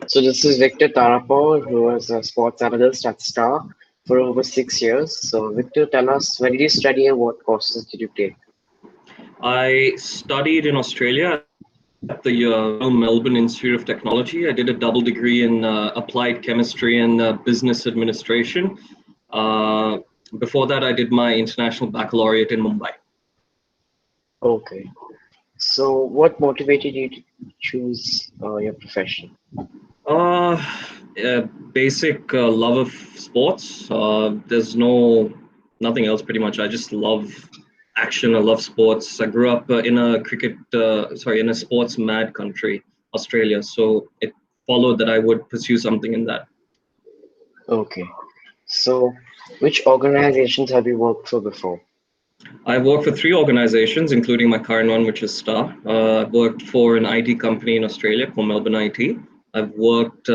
So this is Victor Tarapore, who was a sports analyst at Star for over 6 years. So Victor, tell us, where did you study and what courses did you take? I studied in Australia at the Melbourne Institute of Technology. I did a double degree in applied chemistry and business administration. Uh, Before that, I did my international baccalaureate in Mumbai. Okay. So what motivated you to choose your profession? Uh, Basic love of sports. There's nothing else pretty much. I just love action. I love sports. I grew up in a sports mad country, Australia. So it followed that I would pursue something in that. Okay. So which organizations have you worked for before? I've worked for three organizations, including my current one, which is Star. I've worked for an IT company in Australia called Melbourne IT. I've worked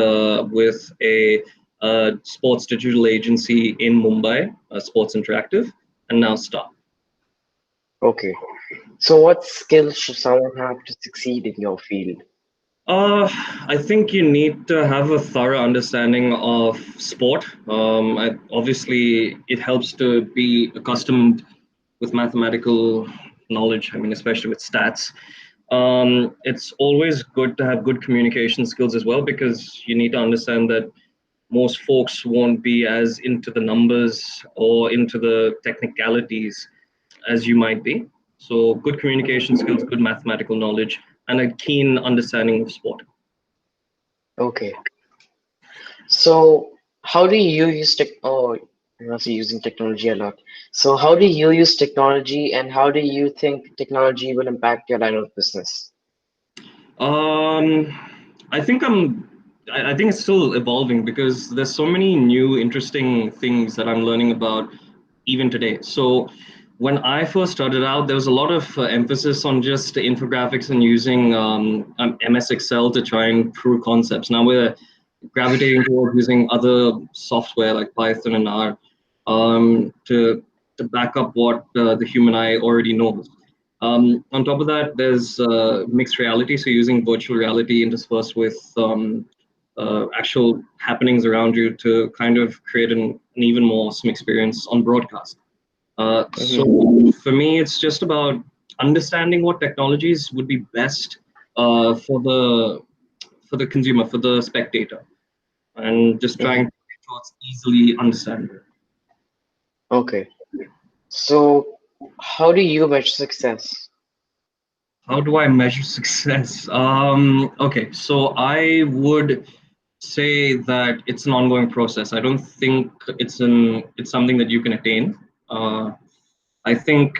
with a sports digital agency in Mumbai, Sports Interactive, and now Star. Okay. So what skills should someone have to succeed in your field? I think you need to have a thorough understanding of sport. Obviously, it helps to be accustomed with mathematical knowledge. I mean, especially with stats. It's always good to have good communication skills as well, because you need to understand that most folks won't be as into the numbers or into the technicalities as you might be. So, good communication skills, good mathematical knowledge, and a keen understanding of sport. Okay. So how do you use tech? Oh, you're also using technology a lot. So how do you use technology, and how do you think technology will impact your line of business? Um, I think I think it's still evolving because there's so many new interesting things that I'm learning about even today. So when I first started out, there was a lot of emphasis on just infographics and using MS Excel to try and prove concepts. Now we're gravitating towards using other software like Python and R to back up what the human eye already knows. On top of that, there's mixed reality, so using virtual reality interspersed with actual happenings around you to kind of create an even more awesome experience on broadcast. Hmm. So for me, it's just about understanding what technologies would be best for the consumer, for the spectator, and just trying Hmm. to make sure it's easily understandable. Okay. So how do you measure success? How do I measure success? Okay, so I would say that it's an ongoing process. I don't think it's something that you can attain. Uh, I think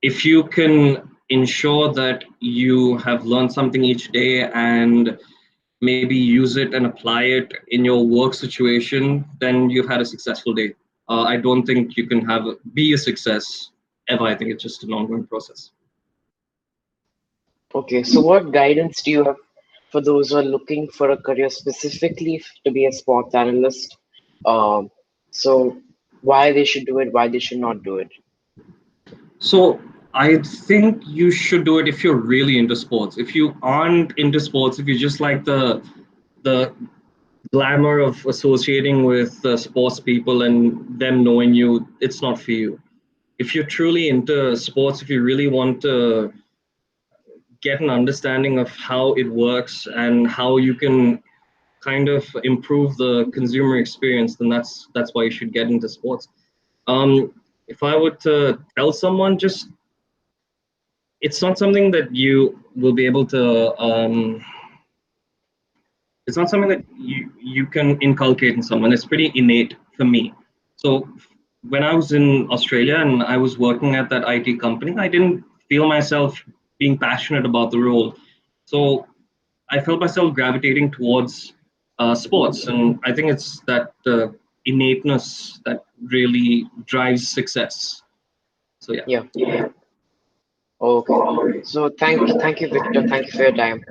if you can ensure that you have learned something each day and maybe use it and apply it in your work situation, then you've had a successful day. I don't think you can be a success ever. I think it's just an ongoing process. Okay. So what guidance do you have for those who are looking for a career specifically to be a sports analyst? Um, so why they should do it, why they should not do it? So I think you should do it if you're really into sports. If you aren't into sports, if you just like the glamour of associating with sports people and them knowing you, it's not for you. If you're truly into sports, if you really want to get an understanding of how it works and how you can kind of improve the consumer experience, then that's why you should get into sports. If I were to tell someone, just it's not something that you will be able to it's not something that you can inculcate in someone. It's pretty innate for me. So when I was in Australia and I was working at that IT company, I didn't feel myself being passionate about the role. So I felt myself gravitating towards sports, and I think it's that innateness that really drives success. So yeah. Yeah. Okay. So thank you, Victor. Thank you for your time.